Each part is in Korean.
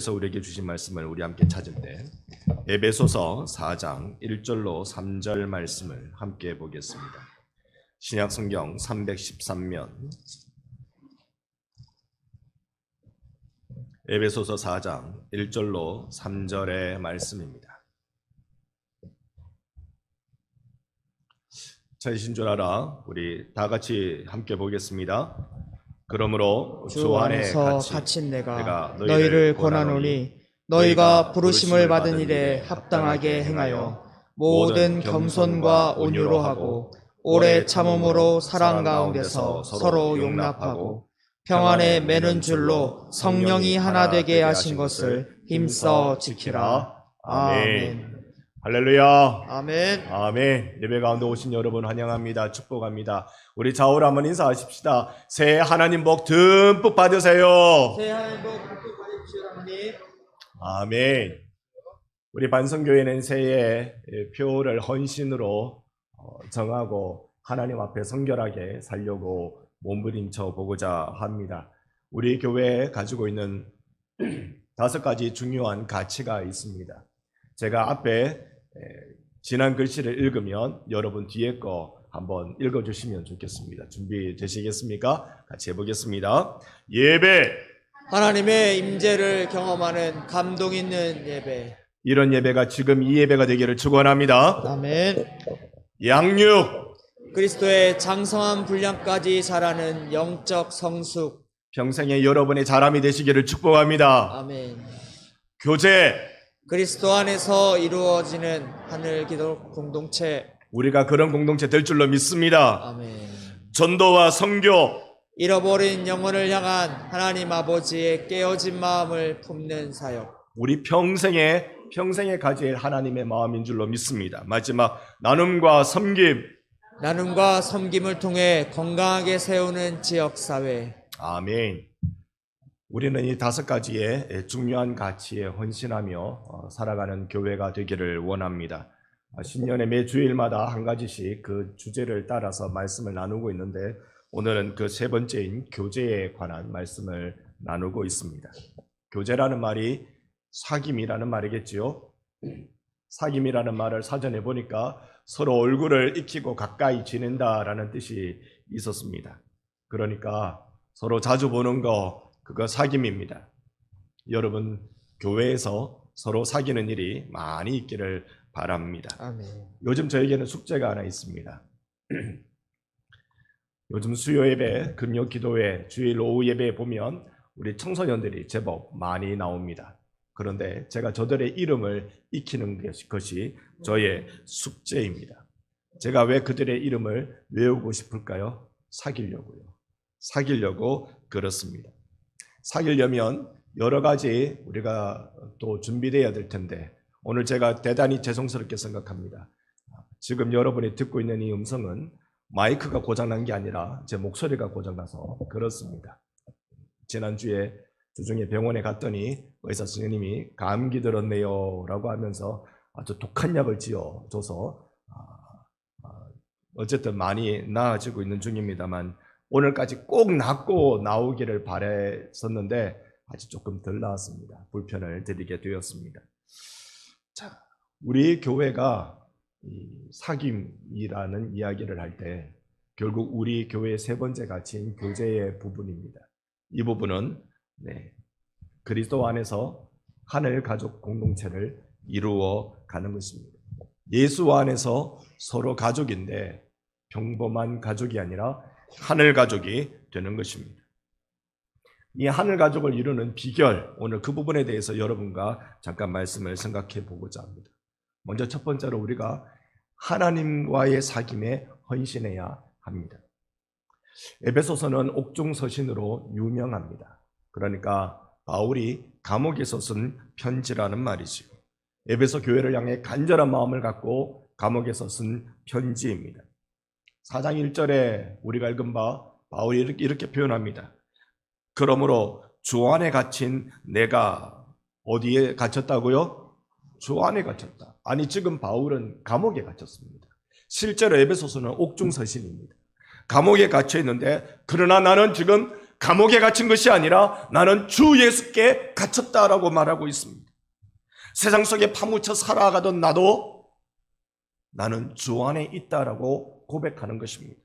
그래서 우리에게 주신 말씀을 우리 함께 찾을 때 에베소서 4장 1절로 3절 말씀을 함께 보겠습니다. 신약성경 313면 에베소서 4장 1절로 3절의 말씀입니다. 찾으신 줄 알아 우리 다 같이 함께 보겠습니다. 그러므로 주 안에서 갇힌 내가 너희를 권하노니 너희가 부르심을 받은 일에 합당하게 행하여 모든 겸손과 온유로 하고 오래 참음으로 사랑 가운데서 서로 용납하고 평안에 매는 줄로 성령이 하나 되게 하신 것을 힘써 지키라. 아멘. 할렐루야. 아멘. 아멘. 예배 가운데 오신 여러분 환영합니다. 축복합니다. 우리 좌우로 한번 인사하십시다. 새해 하나님 복 듬뿍 받으세요. 새해 하나님 복 듬뿍 받으십시오. 하나님. 아멘. 우리 반성교회는 새해 표를 헌신으로 정하고 하나님 앞에 성결하게 살려고 몸부림쳐 보고자 합니다. 우리 교회에 가지고 있는 5가지 중요한 가치가 있습니다. 제가 앞에 지난 글씨를 읽으면 여러분 뒤에 거 한번 읽어주시면 좋겠습니다. 준비되시겠습니까? 같이 해보겠습니다. 예배, 하나님의 임재를 경험하는 감동 있는 예배. 이런 예배가 지금 이 예배가 되기를 축원합니다. 아멘. 양육, 그리스도의 장성한 분량까지 자라는 영적 성숙. 평생에 여러분의 자람이 되시기를 축복합니다. 아멘. 교제, 그리스도 안에서 이루어지는 하늘 기독 공동체. 우리가 그런 공동체 될 줄로 믿습니다. 아멘. 전도와 선교, 잃어버린 영혼을 향한 하나님 아버지의 깨어진 마음을 품는 사역. 우리 평생에 가질 하나님의 마음인 줄로 믿습니다. 마지막 나눔과 섬김. 나눔과 섬김을 통해 건강하게 세우는 지역사회. 아멘. 우리는 이 5가지의 중요한 가치에 헌신하며 살아가는 교회가 되기를 원합니다. 신년의 매 주일마다 한 가지씩 그 주제를 따라서 말씀을 나누고 있는데 오늘은 그 3번째인 교제에 관한 말씀을 나누고 있습니다. 교제라는 말이 사귐이라는 말이겠지요. 사귐이라는 말을 사전에 보니까 서로 얼굴을 익히고 가까이 지낸다라는 뜻이 있었습니다. 그러니까 서로 자주 보는 거 그거 사귐입니다. 여러분 교회에서 서로 사귀는 일이 많이 있기를 바랍니다. 아멘. 요즘 저에게는 숙제가 하나 있습니다. 요즘 수요 예배, 금요 기도회, 주일 오후 예배에 보면 우리 청소년들이 제법 많이 나옵니다. 그런데 제가 저들의 이름을 익히는 것이 저의 숙제입니다. 제가 왜 그들의 이름을 외우고 싶을까요? 사귀려고 그렇습니다. 사귀려면 여러 가지 우리가 또 준비되어야 될 텐데 오늘 제가 대단히 죄송스럽게 생각합니다. 지금 여러분이 듣고 있는 이 음성은 마이크가 고장난 게 아니라 제 목소리가 고장나서 그렇습니다. 지난주에 주중에 병원에 갔더니 의사 선생님이 감기 들었네요 라고 하면서 아주 독한 약을 지어줘서 어쨌든 많이 나아지고 있는 중입니다만 오늘까지 꼭 낫고 나오기를 바랬었는데 아직 조금 덜 나았습니다. 불편을 드리게 되었습니다. 자, 우리 교회가 이 사귐이라는 이야기를 할 때 결국 우리 교회의 3번째 가치인 교제의 부분입니다. 이 부분은 그리스도 안에서 하늘 가족 공동체를 이루어 가는 것입니다. 예수 안에서 서로 가족인데 평범한 가족이 아니라 하늘 가족이 되는 것입니다. 이 하늘 가족을 이루는 비결, 오늘 그 부분에 대해서 여러분과 잠깐 말씀을 생각해 보고자 합니다. 먼저 첫 번째로 우리가 하나님과의 사귐에 헌신해야 합니다. 에베소서는 옥중서신으로 유명합니다. 그러니까 바울이 감옥에서 쓴 편지라는 말이지요. 에베소 교회를 향해 간절한 마음을 갖고 감옥에서 쓴 편지입니다. 4장 1절에 우리가 읽은 바 바울이 이렇게 표현합니다. 그러므로 주 안에 갇힌 내가 어디에 갇혔다고요? 주 안에 갇혔다. 아니 지금 바울은 감옥에 갇혔습니다. 실제로 에베소서는 옥중서신입니다. 감옥에 갇혀 있는데 그러나 나는 지금 감옥에 갇힌 것이 아니라 나는 주 예수께 갇혔다라고 말하고 있습니다. 세상 속에 파묻혀 살아가던 나도 나는 주 안에 있다라고 고백하는 것입니다.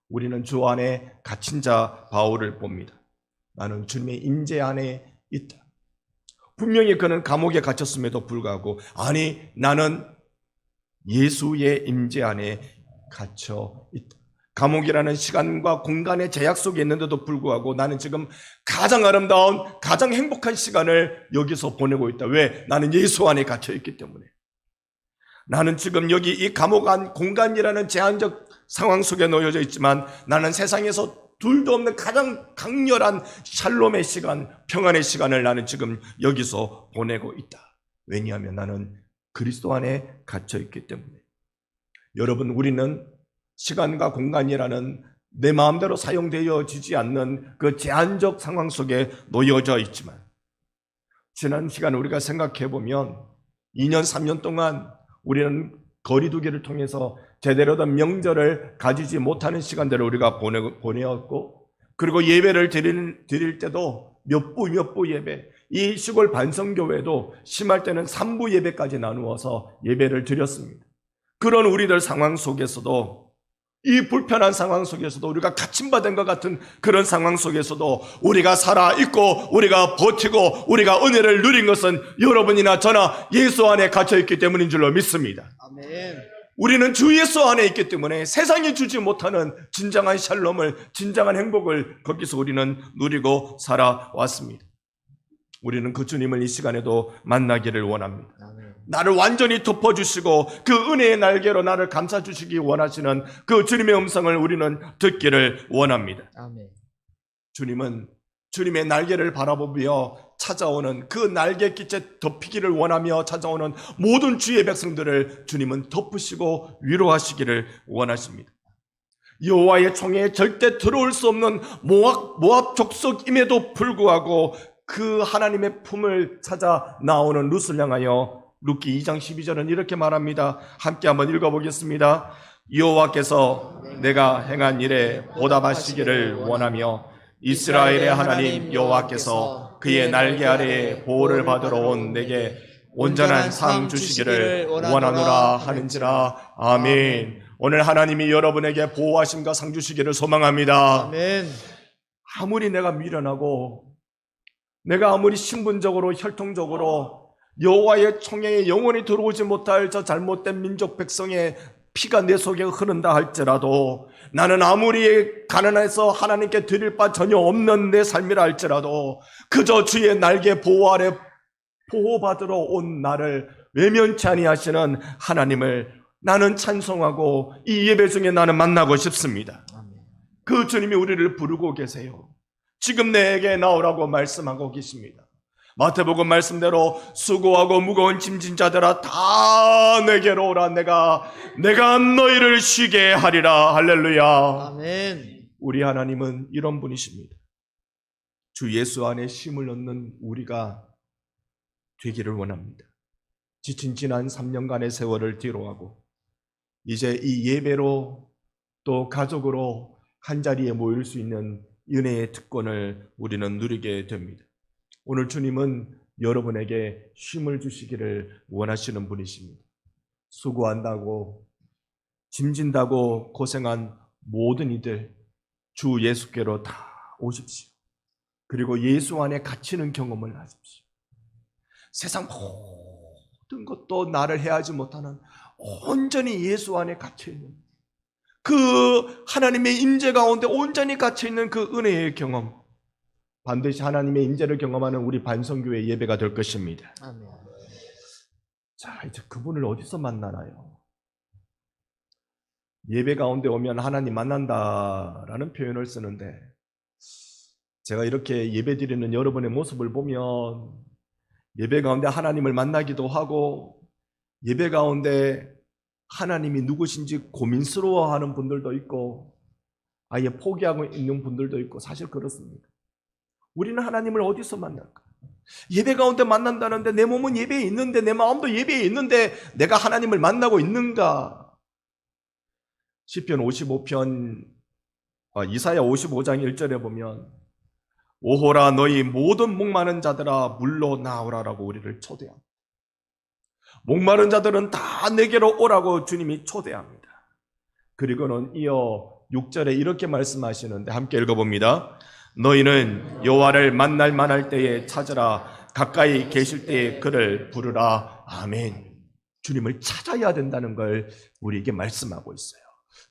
우리는 주 안에 갇힌 자 바울을 봅니다. 나는 주님의 임재 안에 있다. 분명히 그는 감옥에 갇혔음에도 불구하고 아니 나는 예수의 임재 안에 갇혀 있다. 감옥이라는 시간과 공간의 제약 속에 있는데도 불구하고 나는 지금 가장 아름다운 가장 행복한 시간을 여기서 보내고 있다. 왜? 나는 예수 안에 갇혀 있기 때문에. 나는 지금 여기 이 감옥 안 공간이라는 제한적 상황 속에 놓여져 있지만 나는 세상에서 둘도 없는 가장 강렬한 샬롬의 시간, 평안의 시간을 나는 지금 여기서 보내고 있다. 왜냐하면 나는 그리스도 안에 갇혀 있기 때문에. 여러분, 우리는 시간과 공간이라는 내 마음대로 사용되어지지 않는 그 제한적 상황 속에 놓여져 있지만 지난 시간 우리가 생각해 보면 2년, 3년 동안 우리는 거리두기를 통해서 제대로 된 명절을 가지지 못하는 시간들을 우리가 보내었고 그리고 예배를 드릴 때도 몇 부 예배, 이 시골 반성교회도 심할 때는 3부 예배까지 나누어서 예배를 드렸습니다. 그런 우리들 상황 속에서도 이 불편한 상황 속에서도 우리가 갇힘받은 것 같은 그런 상황 속에서도 우리가 살아있고 우리가 버티고 우리가 은혜를 누린 것은 여러분이나 저나 예수 안에 갇혀있기 때문인 줄로 믿습니다. 아멘. 우리는 주 예수 안에 있기 때문에 세상이 주지 못하는 진정한 샬롬을, 진정한 행복을 거기서 우리는 누리고 살아왔습니다. 우리는 그 주님을 이 시간에도 만나기를 원합니다. 아멘. 나를 완전히 덮어주시고 그 은혜의 날개로 나를 감싸주시기 원하시는 그 주님의 음성을 우리는 듣기를 원합니다. 아멘. 주님은 주님의 날개를 바라보며 찾아오는 그 날개깃에 덮이기를 원하며 찾아오는 모든 주의 백성들을 주님은 덮으시고 위로하시기를 원하십니다. 여호와의 총에 절대 들어올 수 없는 모압 족속임에도 불구하고 그 하나님의 품을 찾아 나오는 룻을 향하여 룻기 2장 12절은 이렇게 말합니다. 함께 한번 읽어보겠습니다. 여호와께서 내가 행한 일에 보답하시기를 원하며 이스라엘의 하나님 여호와께서 그의 날개 아래에 보호를 받으러 온 내게 온전한 상 주시기를 원하노라 하는지라. 아멘. 오늘 하나님이 여러분에게 보호하심과 상 주시기를 소망합니다. 아멘. 아무리 내가 미련하고 내가 아무리 신분적으로 혈통적으로 여호와의 총회에 영원히 들어오지 못할 저 잘못된 민족 백성의 피가 내 속에 흐른다 할지라도 나는 아무리 가난해서 하나님께 드릴 바 전혀 없는 내 삶이라 할지라도 그저 주의 날개 보호 아래 보호받으러 온 나를 외면치 아니하시는 하나님을 나는 찬송하고 이 예배 중에 나는 만나고 싶습니다. 그 주님이 우리를 부르고 계세요. 지금 내게 나오라고 말씀하고 계십니다. 마태복음 말씀대로 수고하고 무거운 짐진 자들아 다 내게로 오라. 내가 너희를 쉬게 하리라. 할렐루야. 아멘. 우리 하나님은 이런 분이십니다. 주 예수 안에 쉼을 얻는 우리가 되기를 원합니다. 지친 지난 3년간의 세월을 뒤로하고 이제 이 예배로 또 가족으로 한자리에 모일 수 있는 은혜의 특권을 우리는 누리게 됩니다. 오늘 주님은 여러분에게 쉼을 주시기를 원하시는 분이십니다. 수고한다고 짐진다고 고생한 모든 이들 주 예수께로 다 오십시오. 그리고 예수 안에 갇히는 경험을 하십시오. 세상 모든 것도 나를 해하지 못하는 온전히 예수 안에 갇혀있는 그 하나님의 임재 가운데 온전히 갇혀있는 그 은혜의 경험, 반드시 하나님의 임재를 경험하는 우리 반성교회 예배가 될 것입니다. 아멘. 자, 이제 그분을 어디서 만나나요? 예배 가운데 오면 하나님 만난다라는 표현을 쓰는데 제가 이렇게 예배 드리는 여러분의 모습을 보면 예배 가운데 하나님을 만나기도 하고 예배 가운데 하나님이 누구신지 고민스러워하는 분들도 있고 아예 포기하고 있는 분들도 있고 사실 그렇습니다. 우리는 하나님을 어디서 만날까? 예배 가운데 만난다는데 내 몸은 예배에 있는데 내 마음도 예배에 있는데 내가 하나님을 만나고 있는가? 시편 55편 이사야 55장 1절에 보면 오호라 너희 모든 목마른 자들아 물로 나오라라고 우리를 초대합니다. 목마른 자들은 다 내게로 오라고 주님이 초대합니다. 그리고는 이어 6절에 이렇게 말씀하시는데 함께 읽어봅니다. 너희는 여호와를 만날 만할 때에 찾으라. 가까이 계실 때에 그를 부르라. 아멘. 주님을 찾아야 된다는 걸 우리에게 말씀하고 있어요.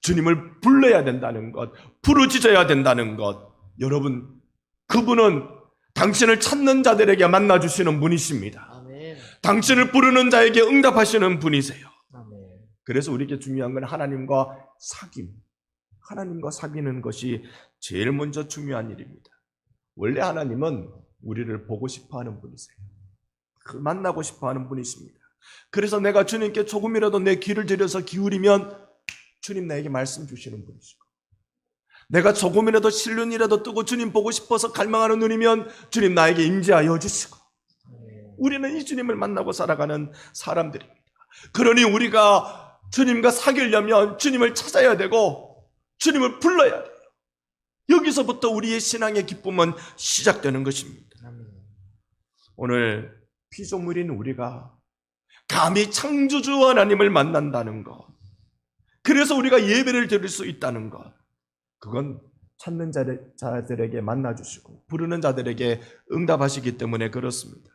주님을 불러야 된다는 것, 부르짖어야 된다는 것. 여러분, 그분은 당신을 찾는 자들에게 만나주시는 분이십니다. 아멘. 당신을 부르는 자에게 응답하시는 분이세요. 아멘. 그래서 우리에게 중요한 건 하나님과 사귐. 하나님과 사귀는 것이 제일 먼저 중요한 일입니다. 원래 하나님은 우리를 보고 싶어하는 분이세요. 만나고 싶어하는 분이십니다. 그래서 내가 주님께 조금이라도 내 귀를 들여서 기울이면 주님 나에게 말씀 주시는 분이시고, 내가 조금이라도 실눈이라도 뜨고 주님 보고 싶어서 갈망하는 눈이면 주님 나에게 임재하여 주시고, 우리는 이 주님을 만나고 살아가는 사람들입니다. 그러니 우리가 주님과 사귀려면 주님을 찾아야 되고 주님을 불러야 돼요. 여기서부터 우리의 신앙의 기쁨은 시작되는 것입니다. 오늘 피조물인 우리가 감히 창조주 하나님을 만난다는 것, 그래서 우리가 예배를 드릴 수 있다는 것, 그건 찾는 자들에게 만나주시고 부르는 자들에게 응답하시기 때문에 그렇습니다.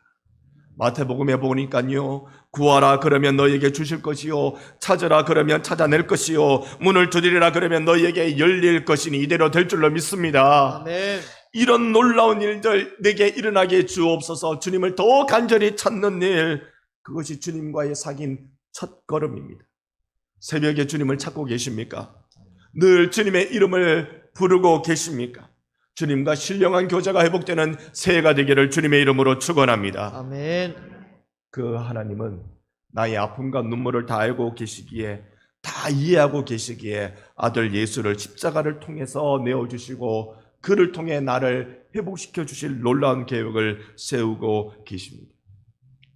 마태복음에 보니까요, 구하라 그러면 너희에게 주실 것이요, 찾으라 그러면 찾아낼 것이요, 문을 두드리라 그러면 너희에게 열릴 것이니 이대로 될 줄로 믿습니다. 아멘. 이런 놀라운 일들 내게 일어나게 주옵소서. 주님을 더 간절히 찾는 일, 그것이 주님과의 사귐 첫 걸음입니다. 새벽에 주님을 찾고 계십니까? 늘 주님의 이름을 부르고 계십니까? 주님과 신령한 교제가 회복되는 새해가 되기를 주님의 이름으로 축원합니다. 아멘. 그 하나님은 나의 아픔과 눈물을 다 알고 계시기에, 다 이해하고 계시기에 아들 예수를 십자가를 통해서 내어주시고 그를 통해 나를 회복시켜 주실 놀라운 계획을 세우고 계십니다.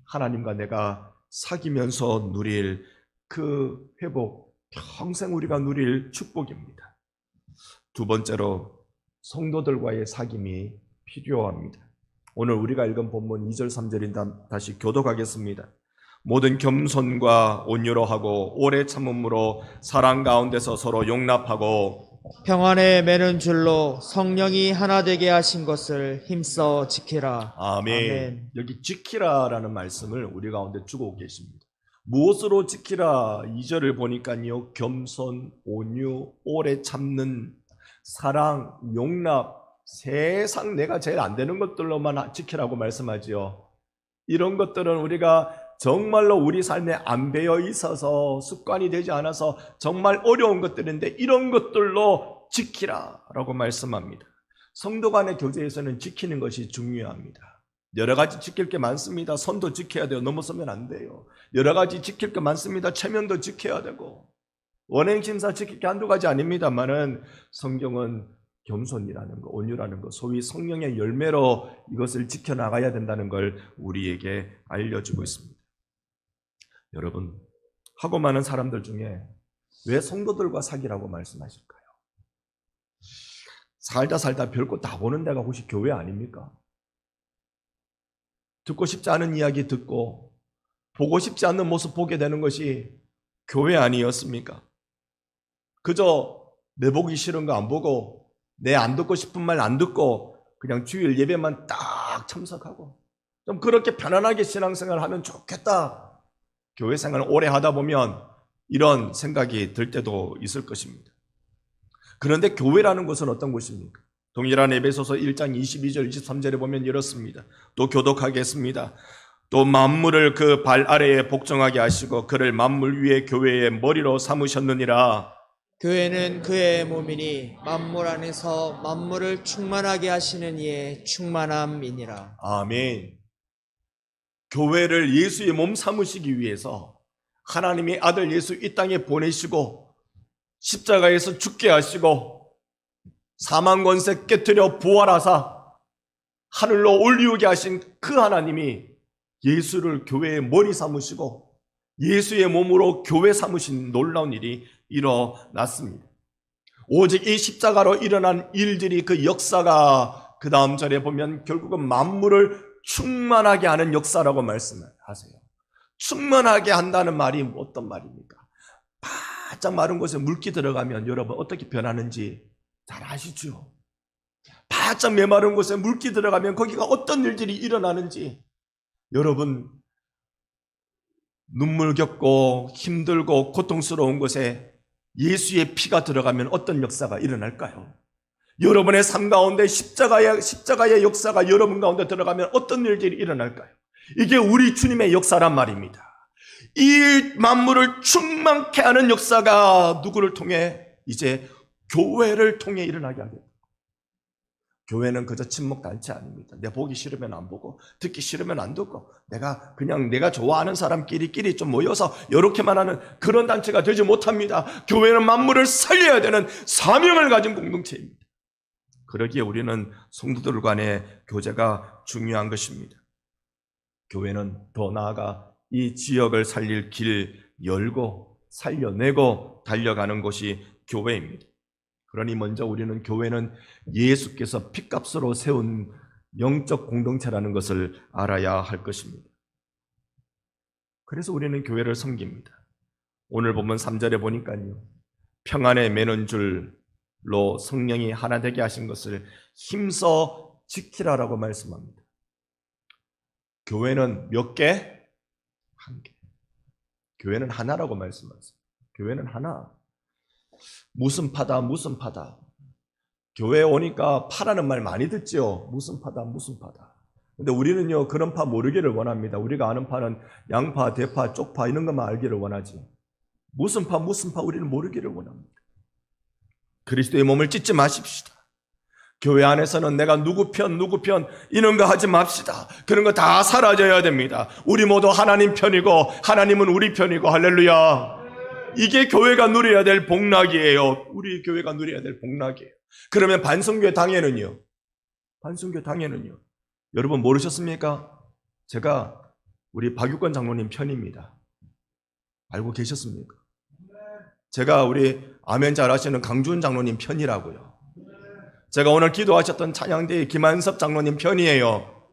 하나님과 내가 사귀면서 누릴 그 회복, 평생 우리가 누릴 축복입니다. 두 번째로 성도들과의 사귐이 필요합니다. 오늘 우리가 읽은 본문 2절 3절인 다시 교독하겠습니다. 모든 겸손과 온유로 하고 오래 참음으로 사랑 가운데서 서로 용납하고 평안에 매는 줄로 성령이 하나 되게 하신 것을 힘써 지키라. 아멘. 아멘. 여기 지키라라는 말씀을 우리 가운데 주고 계십니다. 무엇으로 지키라? 2절을 보니까요, 겸손, 온유, 오래 참는, 사랑, 용납, 세상 내가 제일 안 되는 것들로만 지키라고 말씀하지요. 이런 것들은 우리가 정말로 우리 삶에 안 배어 있어서 습관이 되지 않아서 정말 어려운 것들인데 이런 것들로 지키라라고 말씀합니다. 성도 간의 교제에서는 지키는 것이 중요합니다. 여러 가지 지킬 게 많습니다. 선도 지켜야 돼요. 넘어서면 안 돼요. 여러 가지 지킬 게 많습니다. 체면도 지켜야 되고 원행심사 지킬 게 한두 가지 아닙니다만은 성경은 겸손이라는 거, 온유라는 거, 소위 성령의 열매로 이것을 지켜나가야 된다는 걸 우리에게 알려주고 있습니다. 여러분, 하고 많은 사람들 중에 왜 성도들과 사귀라고 말씀하실까요? 살다 별거 다 보는 데가 혹시 교회 아닙니까? 듣고 싶지 않은 이야기 듣고 보고 싶지 않는 모습 보게 되는 것이 교회 아니었습니까? 그저 내 보기 싫은 거 안 보고 내 안 듣고 싶은 말 안 듣고 그냥 주일 예배만 딱 참석하고 좀 그렇게 편안하게 신앙생활을 하면 좋겠다. 교회 생활을 오래 하다 보면 이런 생각이 들 때도 있을 것입니다. 그런데 교회라는 것은 어떤 곳입니까? 동일한 에베소서 1장 22절 23절에 보면 이렇습니다. 또 교독하겠습니다. 또 만물을 그 발 아래에 복종하게 하시고 그를 만물 위에 교회의 머리로 삼으셨느니라. 교회는 그의 몸이니 만물 안에서 만물을 충만하게 하시는 이의 충만함이니라. 아멘. 교회를 예수의 몸 삼으시기 위해서 하나님이 아들 예수 이 땅에 보내시고 십자가에서 죽게 하시고 사망 권세 깨뜨려 부활하사 하늘로 올리우게 하신 그 하나님이 예수를 교회의 머리 삼으시고 예수의 몸으로 교회 삼으신 놀라운 일이 일어났습니다. 오직 이 십자가로 일어난 일들이 그 역사가 그 다음 절에 보면 결국은 만물을 충만하게 하는 역사라고 말씀하세요. 충만하게 한다는 말이 어떤 말입니까? 바짝 마른 곳에 물기 들어가면 여러분 어떻게 변하는지 잘 아시죠? 바짝 메마른 곳에 물기 들어가면 거기가 어떤 일들이 일어나는지 여러분 눈물 겪고 힘들고 고통스러운 곳에 예수의 피가 들어가면 어떤 역사가 일어날까요? 여러분의 삶 가운데 십자가의 역사가 여러분 가운데 들어가면 어떤 일들이 일어날까요? 이게 우리 주님의 역사란 말입니다. 이 만물을 충만케 하는 역사가 누구를 통해? 이제 교회를 통해 일어나게 하겠다. 교회는 그저 침묵단체 아닙니다. 내 보기 싫으면 안 보고 듣기 싫으면 안 듣고 내가 좋아하는 사람끼리 좀 모여서 이렇게만 하는 그런 단체가 되지 못합니다. 교회는 만물을 살려야 되는 사명을 가진 공동체입니다. 그러기에 우리는 성도들 간의 교제가 중요한 것입니다. 교회는 더 나아가 이 지역을 살릴 길 열고 살려내고 달려가는 곳이 교회입니다. 그러니 먼저 우리는 교회는 예수께서 핏값으로 세운 영적 공동체라는 것을 알아야 할 것입니다. 그래서 우리는 교회를 섬깁니다. 오늘 본문 3절에 보니까요, 평안에 매는 줄로 성령이 하나 되게 하신 것을 힘써 지키라라고 말씀합니다. 교회는 몇 개? 한 개. 교회는 하나라고 말씀하세요. 교회는 하나. 무슨 파다. 교회에 오니까 파라는 말 많이 듣죠. 무슨 파다. 근데 우리는요, 그런 파 모르기를 원합니다. 우리가 아는 파는 양파, 대파, 쪽파 이런 것만 알기를 원하지. 무슨 파 우리는 모르기를 원합니다. 그리스도의 몸을 찢지 마십시다. 교회 안에서는 내가 누구 편 이런 거 하지 맙시다. 그런 거 다 사라져야 됩니다. 우리 모두 하나님 편이고 하나님은 우리 편이고 할렐루야. 이게 교회가 누려야 될 복락이에요. 우리 교회가 누려야 될 복락이에요. 그러면 반성교회 당회는요? 여러분 모르셨습니까? 제가 우리 박유권 장로님 편입니다. 알고 계셨습니까? 제가 우리 아멘 잘하시는 강준 장로님 편이라고요. 제가 오늘 기도하셨던 찬양대의 김한섭 장로님 편이에요.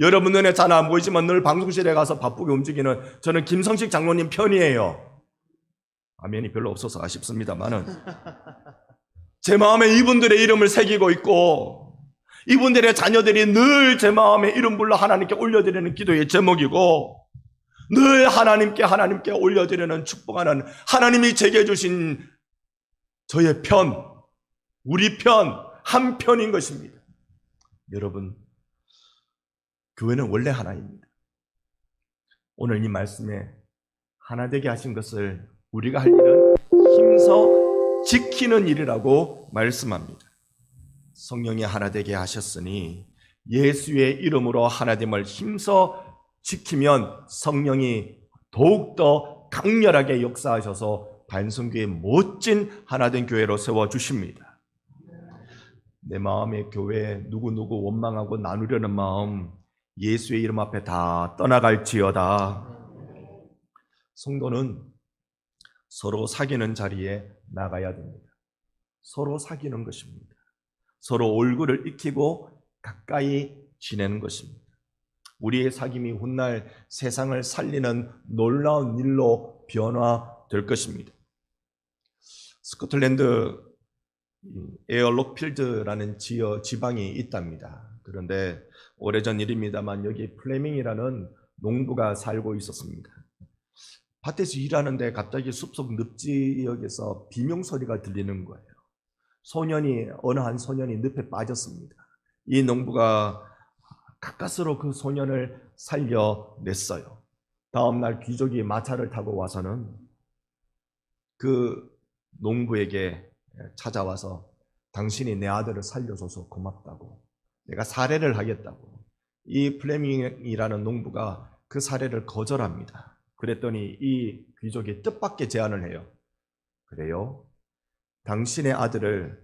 여러분 눈에 잘 안 보이지만 늘 방송실에 가서 바쁘게 움직이는 저는 김성식 장로님 편이에요. 아멘이 별로 없어서 아쉽습니다만은 제 마음에 이분들의 이름을 새기고 있고 이분들의 자녀들이 늘 제 마음에 이름 불러 하나님께 올려드리는 기도의 제목이고 늘 하나님께 올려드리는 축복하는 하나님이 제게 주신 저의 편, 우리 편, 한 편인 것입니다. 여러분, 교회는 원래 하나입니다. 오늘 이 말씀에 하나 되게 하신 것을 우리가 할 일은 힘써 지키는 일이라고 말씀합니다. 성령이 하나 되게 하셨으니 예수의 이름으로 하나됨을 힘써 지키면 성령이 더욱더 강렬하게 역사하셔서 반성교회의 멋진 하나된 교회로 세워주십니다. 내 마음의 교회 누구누구 원망하고 나누려는 마음 예수의 이름 앞에 다 떠나갈지어다. 성도는 서로 사귀는 자리에 나가야 됩니다. 서로 사귀는 것입니다. 서로 얼굴을 익히고 가까이 지내는 것입니다. 우리의 사귐이 훗날 세상을 살리는 놀라운 일로 변화될 것입니다. 스코틀랜드 에어록필드라는 지방이 있답니다. 그런데 오래전 일입니다만 여기 플레밍이라는 농부가 살고 있었습니다. 밭에서 일하는데 갑자기 숲속 늪지역에서 비명소리가 들리는 거예요. 어느 한 소년이 늪에 빠졌습니다. 이 농부가 가까스로 그 소년을 살려냈어요. 다음날 귀족이 마차를 타고 와서는 그 농부에게 찾아와서 당신이 내 아들을 살려줘서 고맙다고, 내가 살해를 하겠다고. 이 플레밍이라는 농부가 그 살해를 거절합니다. 그랬더니 이 귀족이 뜻밖의 제안을 해요. 그래요? 당신의 아들을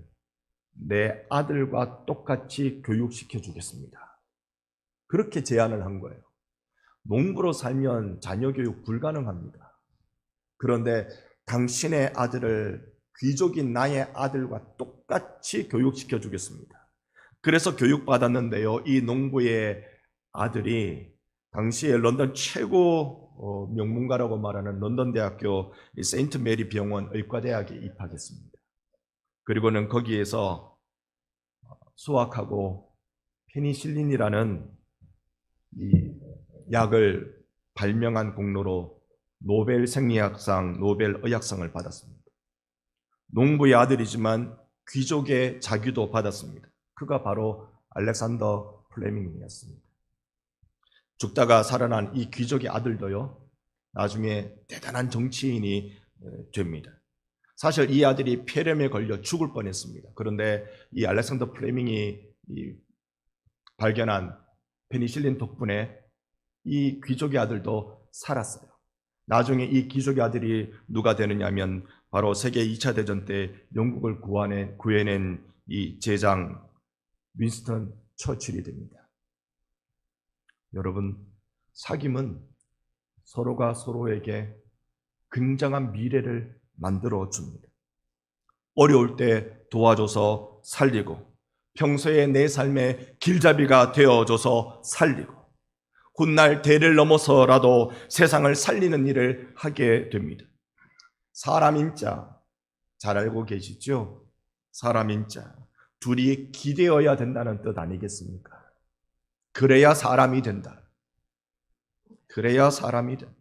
내 아들과 똑같이 교육시켜 주겠습니다. 그렇게 제안을 한 거예요. 농부로 살면 자녀 교육 불가능합니다. 그런데 당신의 아들을 귀족인 나의 아들과 똑같이 교육시켜 주겠습니다. 그래서 교육받았는데요. 이 농부의 아들이 당시에 런던 최고 명문가라고 말하는 런던 대학교 세인트 메리 병원 의과대학에 입학했습니다. 그리고는 거기에서 수학하고 페니실린이라는 이 약을 발명한 공로로 노벨 생리학상, 노벨 의학상을 받았습니다. 농부의 아들이지만 귀족의 자규도 받았습니다. 그가 바로 알렉산더 플레밍이었습니다. 죽다가 살아난 이 귀족의 아들도요, 나중에 대단한 정치인이 됩니다. 사실 이 아들이 폐렴에 걸려 죽을 뻔했습니다. 그런데 이 알렉산더 플레밍이 발견한 페니실린 덕분에 이 귀족의 아들도 살았어요. 나중에 이 귀족의 아들이 누가 되느냐면 바로 세계 2차 대전 때 영국을 구해낸 이 제장 윈스턴 처칠이 됩니다. 여러분, 사귐은 서로가 서로에게 굉장한 미래를 만들어 줍니다. 어려울 때 도와줘서 살리고, 평소에 내 삶의 길잡이가 되어줘서 살리고, 훗날 대를 넘어서라도 세상을 살리는 일을 하게 됩니다. 사람인 자, 잘 알고 계시죠? 사람인 자, 둘이 기대어야 된다는 뜻 아니겠습니까? 그래야 사람이 된다. 그래야 사람이 된다.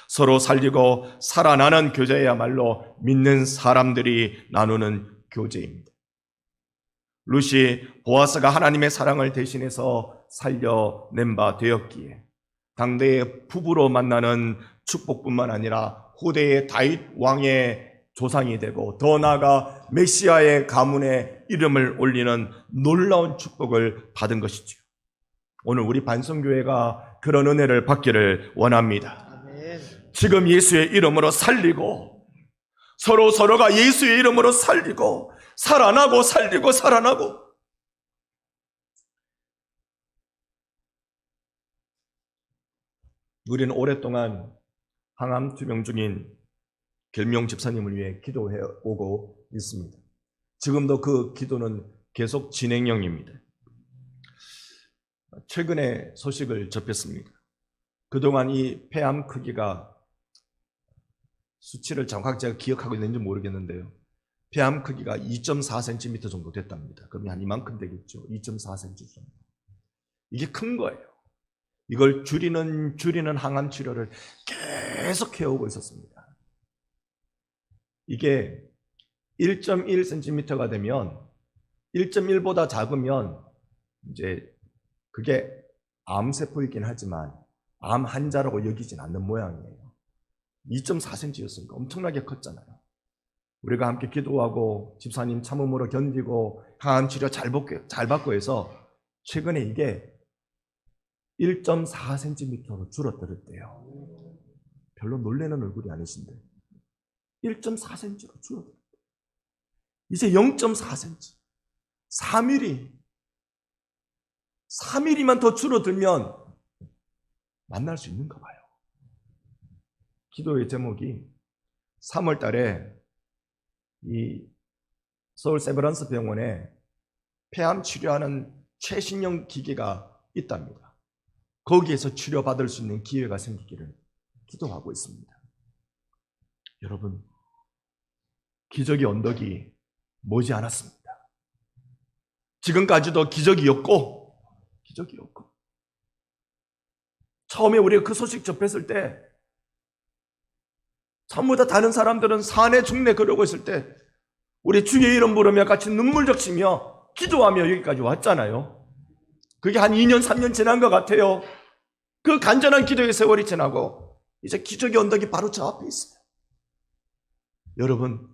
서로 살리고 살아나는 교제야말로 믿는 사람들이 나누는 교제입니다. 룻이 보아스가 하나님의 사랑을 대신해서 살려낸 바 되었기에 당대의 부부로 만나는 축복뿐만 아니라 후대의 다윗 왕의 조상이 되고 더 나아가 메시아의 가문에 이름을 올리는 놀라운 축복을 받은 것이죠. 오늘 우리 반성교회가 그런 은혜를 받기를 원합니다. 아멘. 지금 예수의 이름으로 살리고 서로가 예수의 이름으로 살리고 살아나고 살리고 살아나고. 우리는 오랫동안 항암 투병 중인 결명 집사님을 위해 기도해 오고 있습니다. 지금도 그 기도는 계속 진행형입니다. 최근에 소식을 접했습니다. 그동안 이 폐암 크기가 수치를 정확히 제가 기억하고 있는지 모르겠는데요. 폐암 크기가 2.4cm 정도 됐답니다. 그러면 한 이만큼 되겠죠. 2.4cm 정도. 이게 큰 거예요. 이걸 줄이는 항암 치료를 계속 해오고 있었습니다. 이게 1.1cm가 되면 1.1보다 작으면 이제 그게 암세포이긴 하지만 암 환자라고 여기진 않는 모양이에요. 2.4cm였으니까 엄청나게 컸잖아요. 우리가 함께 기도하고 집사님 참음으로 견디고 항암 치료 잘 받고 해서 최근에 이게 1.4cm로 줄어들었대요. 별로 놀라는 얼굴이 아니신데 1.4cm로 줄어들었대요. 이제 0.4cm, 3mm만 더 줄어들면 만날 수 있는가 봐요. 기도의 제목이 3월 달에 이 서울 세브란스 병원에 폐암 치료하는 최신형 기계가 있답니다. 거기에서 치료받을 수 있는 기회가 생기기를 기도하고 있습니다. 여러분, 기적의 언덕이 머지 않았습니다. 지금까지도 기적이었고 처음에 우리가 그 소식 접했을 때 전부 다 다른 사람들은 산에 중내 그러고 있을 때 우리 주의 이름 부르며 같이 눈물 적시며 기도하며 여기까지 왔잖아요. 그게 한 2년 3년 지난 것 같아요. 그 간절한 기도의 세월이 지나고 이제 기적의 언덕이 바로 저 앞에 있어요. 여러분,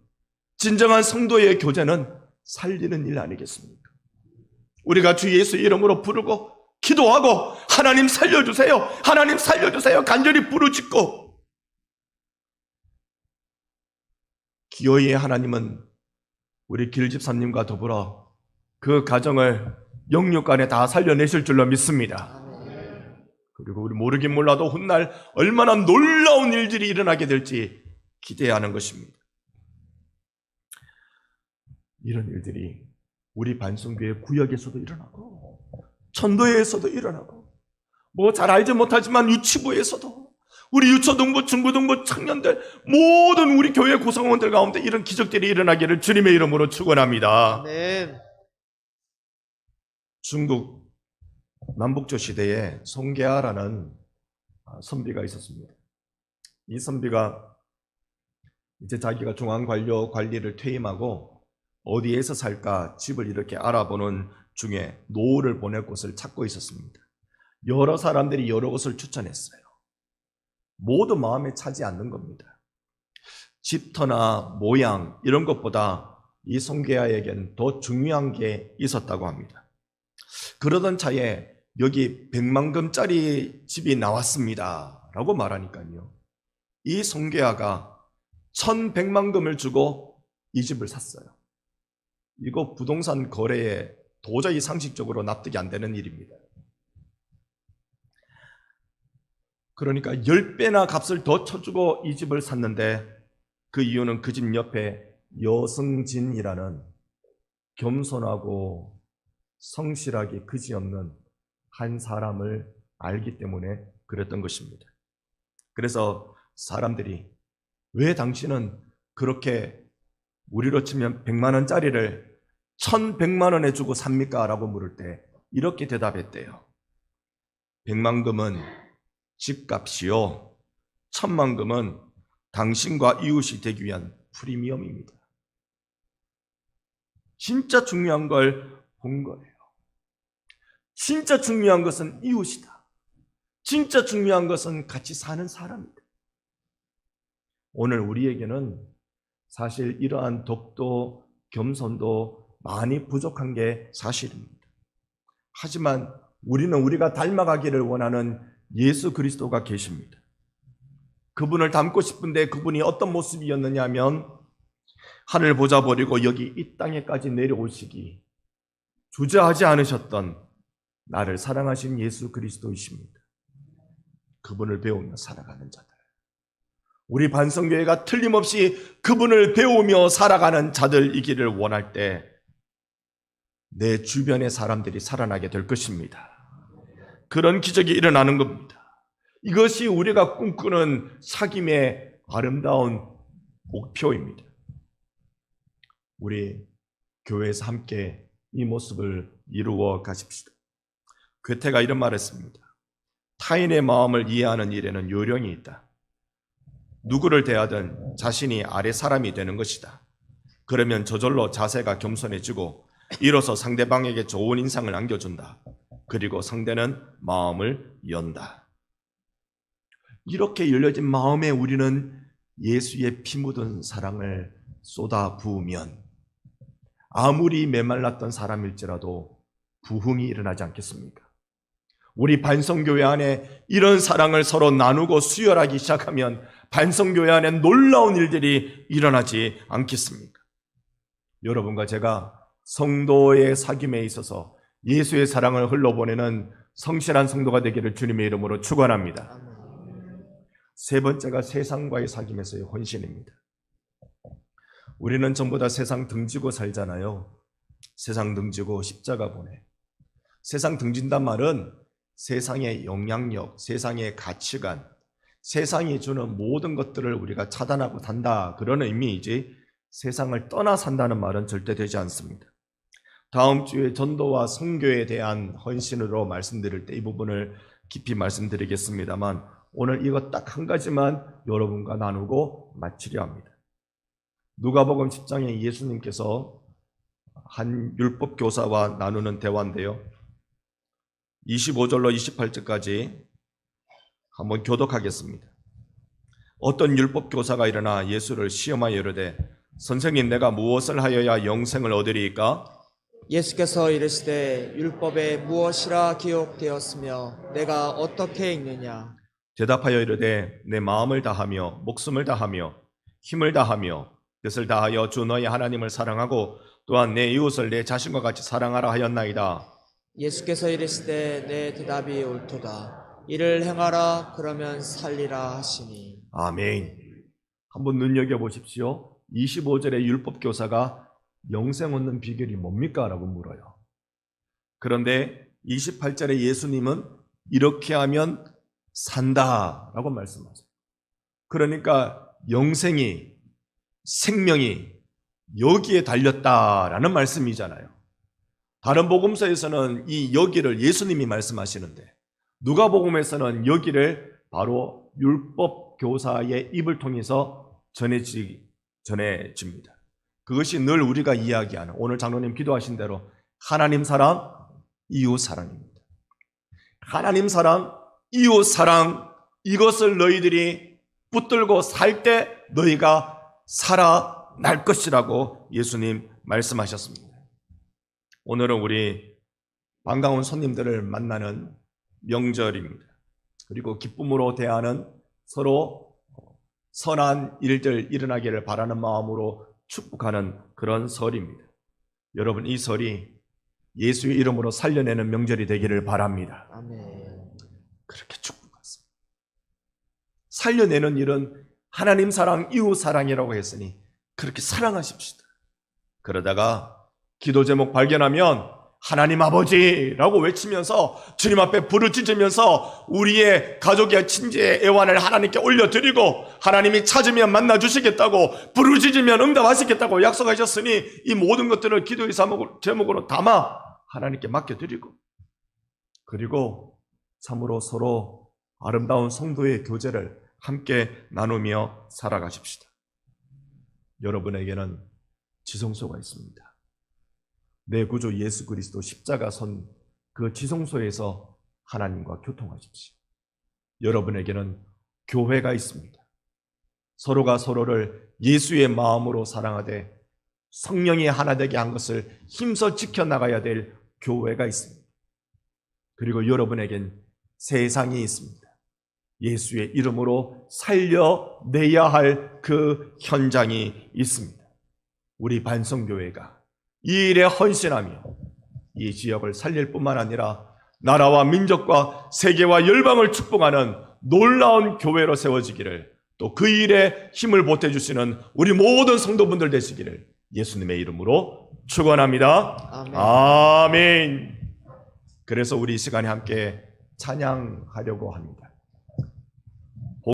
진정한 성도의 교제는 살리는 일 아니겠습니까? 우리가 주 예수 이름으로 부르고 기도하고 하나님 살려주세요, 하나님 살려주세요 간절히 부르짖고, 기어이의 하나님은 우리 길집사님과 더불어 그 가정을 영육간에 다 살려내실 줄로 믿습니다. 그리고 우리 모르긴 몰라도 훗날 얼마나 놀라운 일들이 일어나게 될지 기대하는 것입니다. 이런 일들이 우리 반성교회 구역에서도 일어나고 천도회에서도 일어나고 뭐 잘 알지 못하지만 유치부에서도 우리 유초등부, 중고등부 청년들 모든 우리 교회 구성원들 가운데 이런 기적들이 일어나기를 주님의 이름으로 축원합니다. 아멘. 중국 남북조 시대에 송계하라는 선비가 있었습니다. 이 선비가 이제 자기가 중앙관료 관리를 퇴임하고 어디에서 살까 집을 이렇게 알아보는 중에 노후를 보낼 곳을 찾고 있었습니다. 여러 사람들이 여러 곳을 추천했어요. 모두 마음에 차지 않는 겁니다. 집터나 모양 이런 것보다 이 송계하에겐 더 중요한 게 있었다고 합니다. 그러던 차에 여기 100만금짜리 집이 나왔습니다 라고 말하니까요, 이 송계하가 1100만금을 주고 이 집을 샀어요. 이거 부동산 거래에 도저히 상식적으로 납득이 안 되는 일입니다. 그러니까 10배나 값을 더 쳐주고 이 집을 샀는데, 그 이유는 그 집 옆에 여승진이라는 겸손하고 성실하기 그지없는 한 사람을 알기 때문에 그랬던 것입니다. 그래서 사람들이 왜 당신은 그렇게 우리로 치면 100만 원짜리를 1100만 원에 주고 삽니까? 라고 물을 때 이렇게 대답했대요. 100만금은 집값이요, 1000만금은 당신과 이웃이 되기 위한 프리미엄입니다. 진짜 중요한 걸 본 거예요. 진짜 중요한 것은 이웃이다. 진짜 중요한 것은 같이 사는 사람이다. 오늘 우리에게는 사실 이러한 덕도 겸손도 많이 부족한 게 사실입니다. 하지만 우리는 우리가 닮아가기를 원하는 예수 그리스도가 계십니다. 그분을 닮고 싶은데 그분이 어떤 모습이었느냐 하면, 하늘 보자 버리고 여기 이 땅에까지 내려오시기 주저하지 않으셨던 나를 사랑하신 예수 그리스도이십니다. 그분을 배우며 살아가는 자들, 우리 반성교회가 틀림없이 그분을 배우며 살아가는 자들이기를 원할 때 내 주변의 사람들이 살아나게 될 것입니다. 그런 기적이 일어나는 겁니다. 이것이 우리가 꿈꾸는 사귐의 아름다운 목표입니다. 우리 교회에서 함께 이 모습을 이루어 가십시다. 괴테가 이런 말을 했습니다. 타인의 마음을 이해하는 일에는 요령이 있다. 누구를 대하든 자신이 아래 사람이 되는 것이다. 그러면 저절로 자세가 겸손해지고 이로써 상대방에게 좋은 인상을 남겨준다. 그리고 상대는 마음을 연다. 이렇게 열려진 마음에 우리는 예수의 피 묻은 사랑을 쏟아 부으면 아무리 메말랐던 사람일지라도 부흥이 일어나지 않겠습니까? 우리 반성교회 안에 이런 사랑을 서로 나누고 수혈하기 시작하면 반성교회 안에 놀라운 일들이 일어나지 않겠습니까? 여러분과 제가 성도의 사귐에 있어서 예수의 사랑을 흘러보내는 성실한 성도가 되기를 주님의 이름으로 축원합니다. 세 번째가 세상과의 사귐에서의 헌신입니다. 우리는 전부 다 세상 등지고 살잖아요. 세상 등지고 십자가 보내. 세상 등진단 말은 세상의 영향력, 세상의 가치관, 세상이 주는 모든 것들을 우리가 차단하고 산다, 그런 의미이지 세상을 떠나 산다는 말은 절대 되지 않습니다. 다음 주에 전도와 선교에 대한 헌신으로 말씀드릴 때 이 부분을 깊이 말씀드리겠습니다만, 오늘 이것 딱 한 가지만 여러분과 나누고 마치려 합니다. 누가복음 10장에 예수님께서 한 율법 교사와 나누는 대화인데요, 25절로 28절까지 한번 교독하겠습니다. 어떤 율법 교사가 일어나 예수를 시험하여 이르되, 선생님, 내가 무엇을 하여야 영생을 얻으리이까? 예수께서 이르시되, 율법에 무엇이라 기록되었으며 내가 어떻게 읽느냐? 대답하여 이르되, 내 마음을 다하며 목숨을 다하며 힘을 다하며 뜻을 다하여 주 너희 하나님을 사랑하고 또한 내 이웃을 내 자신과 같이 사랑하라 하였나이다. 예수께서 이르시되, 내 대답이 옳도다. 이를 행하라, 그러면 살리라 하시니. 아멘. 한번 눈여겨보십시오. 25절의 율법 교사가 영생 얻는 비결이 뭡니까? 라고 물어요. 그런데 28절에 예수님은 이렇게 하면 산다라고 말씀하세요. 그러니까 영생이, 생명이 여기에 달렸다라는 말씀이잖아요. 다른 복음서에서는 이 여기를 예수님이 말씀하시는데 누가복음에서는 여기를 바로 율법 교사의 입을 통해서 전해집니다. 그것이 늘 우리가 이야기하는, 오늘 장로님 기도하신 대로 하나님 사랑, 이웃 사랑입니다. 하나님 사랑, 이웃 사랑, 이것을 너희들이 붙들고 살 때 너희가 살아날 것이라고 예수님 말씀하셨습니다. 오늘은 우리 반가운 손님들을 만나는 명절입니다. 그리고 기쁨으로 대하는, 서로 선한 일들 일어나기를 바라는 마음으로 축복하는 그런 설입니다. 여러분, 이 설이 예수의 이름으로 살려내는 명절이 되기를 바랍니다. 아멘. 그렇게 축복하세요. 살려내는 일은 하나님 사랑, 이웃 사랑이라고 했으니 그렇게 사랑하십시다. 그러다가 기도 제목 발견하면 하나님 아버지라고 외치면서 주님 앞에 부르짖으면서 우리의 가족의 친지의 애환을 하나님께 올려드리고, 하나님이 찾으면 만나 주시겠다고, 부르짖으면 응답하시겠다고 약속하셨으니 이 모든 것들을 기도의 제목으로 담아 하나님께 맡겨드리고, 그리고 참으로 서로 아름다운 성도의 교제를 함께 나누며 살아가십시다. 여러분에게는 지성소가 있습니다. 내 구주 예수 그리스도 십자가 선 그 지성소에서 하나님과 교통하십시오. 여러분에게는 교회가 있습니다. 서로가 서로를 예수의 마음으로 사랑하되 성령이 하나 되게 한 것을 힘써 지켜나가야 될 교회가 있습니다. 그리고 여러분에겐 세상이 있습니다. 예수의 이름으로 살려내야 할 그 현장이 있습니다. 우리 반성교회가 이 일에 헌신하며 이 지역을 살릴 뿐만 아니라 나라와 민족과 세계와 열방을 축복하는 놀라운 교회로 세워지기를, 또 그 일에 힘을 보태주시는 우리 모든 성도분들 되시기를 예수님의 이름으로 축원합니다. 아멘. 아멘. 그래서 우리 이 시간에 함께 찬양하려고 합니다.